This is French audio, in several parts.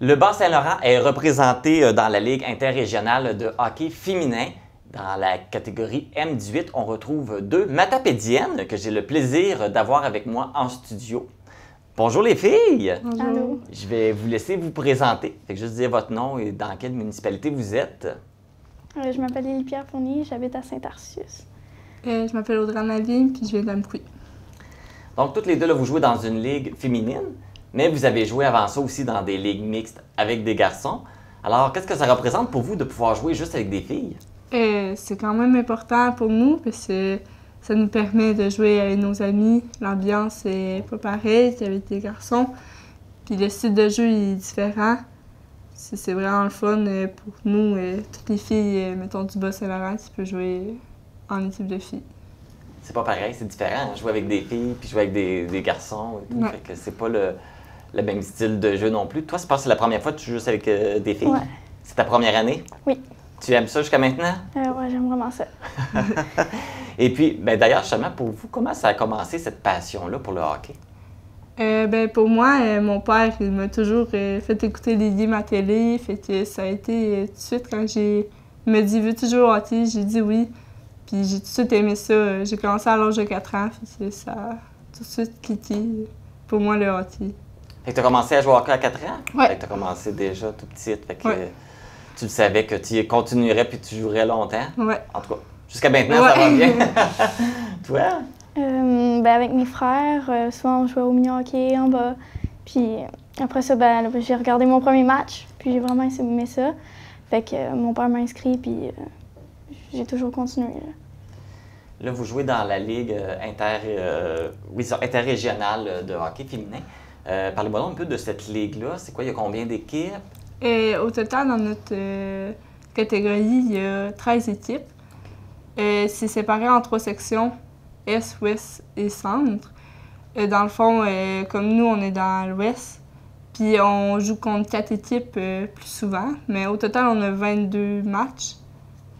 Le Bas-Saint-Laurent est représenté dans la Ligue interrégionale de hockey féminin. Dans la catégorie M18, on retrouve deux matapédiennes que j'ai le plaisir d'avoir avec moi en studio. Bonjour les filles! Bonjour. Allô. Je vais vous laisser vous présenter. Fait que juste dire votre nom et dans quelle municipalité vous êtes. Je m'appelle Élie-Pierre Fournier, j'habite à Saint-Arcius. Je m'appelle Audrey Naville, puis je viens d'Amqui. Donc, toutes les deux, là, vous jouez dans une ligue féminine, mais vous avez joué avant ça aussi dans des ligues mixtes avec des garçons. Alors, qu'est-ce que ça représente pour vous de pouvoir jouer juste avec des filles? C'est quand même important pour nous, parce que ça nous permet de jouer avec nos amis. L'ambiance est pas pareille qu'avec des garçons. Puis le style de jeu est différent. C'est vraiment le fun pour nous, toutes les filles, mettons, du Bas-Saint-Laurent, qui peuvent jouer en équipe de filles. C'est pas pareil, c'est différent. Jouer avec des filles puis jouer avec des garçons et tout. Ouais. Fait que c'est pas le même style de jeu non plus. Toi, je pense que c'est la première fois que tu joues juste avec des filles? Ouais. C'est ta première année? Oui. Tu aimes ça jusqu'à maintenant? Ouais, j'aime vraiment ça. Et puis, ben, d'ailleurs, justement, pour vous, comment ça a commencé cette passion-là pour le hockey? Pour moi, mon père, il m'a toujours fait écouter les games à télé. Fait que ça a été tout de suite quand il m'a dit « Veux-tu jouer au hockey? » J'ai dit oui. Puis j'ai tout de suite aimé ça. J'ai commencé à l'âge de 4 ans. Fait que ça a tout de suite cliqué pour moi le hockey. Fait que tu as commencé à jouer au hockey à 4 ans? Ouais. Fait que tu as commencé déjà tout petite. Fait que Ouais. tu le savais que tu y continuerais puis tu jouerais longtemps. Ouais. En tout cas, jusqu'à maintenant, Ouais. ça va bien. Toi? Avec mes frères, souvent on jouait au mini-hockey en bas. Puis après ça, j'ai regardé mon premier match, puis j'ai vraiment aimé ça. Fait que mon père m'a inscrit, puis j'ai toujours continué. Là. Là, vous jouez dans la Ligue interrégionale de hockey féminin. Parlez-moi donc un peu de cette ligue-là. C'est quoi? Il y a combien d'équipes? Au total, dans notre catégorie, il y a 13 équipes. C'est séparé en 3 sections, Est, Ouest et Centre. Dans le fond, comme nous, on est dans l'Ouest, puis on joue contre 4 équipes plus souvent. Mais au total, on a 22 matchs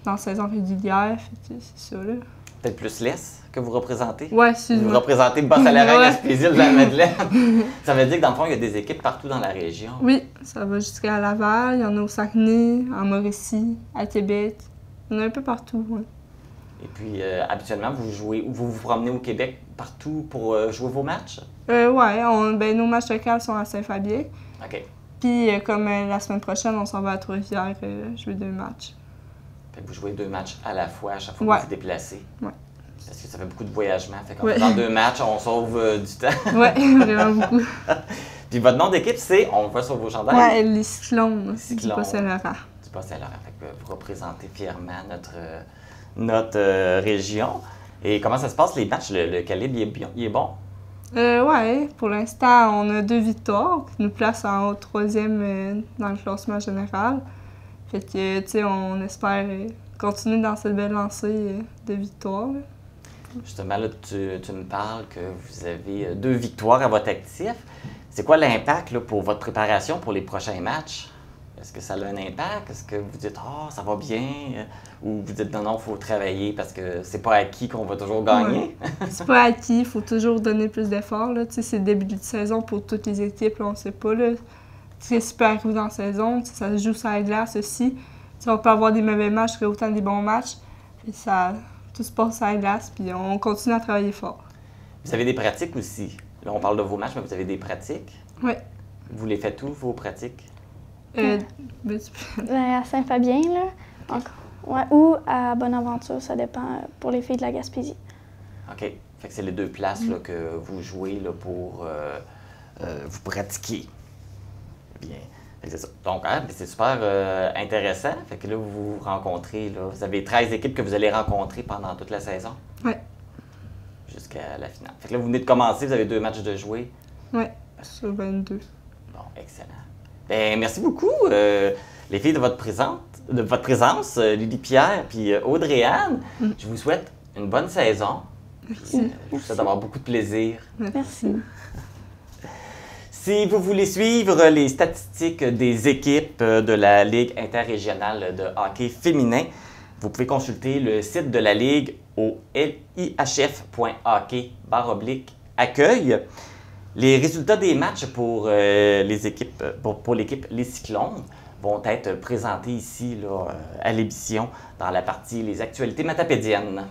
dans la saison régulière. Fait que c'est ça, là. Peut-être plus l'Est que vous représentez? Ouais, Vous excuse-moi. représentez le Bas-Saint-Laurent, Ouais. Gaspésie, de la Madeleine. Ça veut dire que dans le fond, il y a des équipes partout dans la région. Oui, ça va jusqu'à Laval. Il y en a au Saguenay, en Mauricie, à Québec. Il y en a un peu partout, ouais. Et puis, habituellement, vous promenez au Québec partout pour jouer vos matchs? Ouais, nos matchs locaux sont à Saint-Fabien. OK. Puis, comme la semaine prochaine, on s'en va à Trois-Rivières jouer 2 matchs. Fait que vous jouez 2 matchs à la fois à chaque fois Ouais. que vous vous déplacez. Ouais. Parce que ça fait beaucoup de voyagement. Fait qu'en Ouais. faisant 2 matchs, on sauve du temps. Ouais, vraiment beaucoup. Puis votre nom d'équipe, c'est, on le voit sur vos chandails, Ouais, les Cyclones, Cyclones. du Bas-Saint-Laurent. du Bas-Saint-Laurent. Fait que vous représentez fièrement notre région. Et comment ça se passe les matchs? Le calibre, il est bon? Ouais, pour l'instant, on a 2 victoires qui nous placent en haut 3e dans le classement général. Fait que, tu sais, on espère continuer dans cette belle lancée de victoires. Là. Justement, là, tu me parles que vous avez 2 victoires à votre actif. C'est quoi l'impact là, pour votre préparation pour les prochains matchs? Est-ce que ça a un impact? Est-ce que vous dites « Ah, ça va bien » ou vous dites « Non, il faut travailler parce que c'est pas acquis qu'on va toujours gagner C'est pas acquis, il faut toujours donner plus d'efforts. Tu sais, c'est le début de saison pour toutes les équipes, là, on sait pas. Là. Qu'est-ce qui peut arriver dans la saison? Tu sais, ça se joue sur la glace aussi. Tu sais, on peut avoir des mauvais matchs que autant des bons matchs. Puis tout se passe sur la glace, puis on continue à travailler fort. Vous avez des pratiques aussi. Là, on parle de vos matchs, mais vous avez des pratiques. Oui. Vous les faites où, vos pratiques? Ben, tu peux- À Saint-Fabien, là, encore. Ouais, ou à Bonaventure, ça dépend pour les filles de la Gaspésie. OK. Fait que c'est les 2 places là, que vous jouez là, pour vous pratiquer. Bien. Fait que c'est ça. Donc, ben, c'est super intéressant. Fait que là, vous vous rencontrez. Là, vous avez 13 équipes que vous allez rencontrer pendant toute la saison. Oui. Jusqu'à la finale. Fait que là, vous venez de commencer, vous avez 2 matchs de jouer. Oui, sur 22. Bon, excellent. Ben, merci beaucoup, les filles, de votre présence, Lily-Pierre puis Audrey-Anne. Je vous souhaite une bonne saison. Merci. Je vous souhaite d'avoir beaucoup de plaisir. Merci. Si vous voulez suivre les statistiques des équipes de la Ligue interrégionale de hockey féminin, vous pouvez consulter le site de la Ligue au lihf.hockey/accueil. Les résultats des matchs pour les équipes, pour l'équipe Les Cyclones vont être présentés ici là, à l'émission dans la partie Les actualités matapédiennes.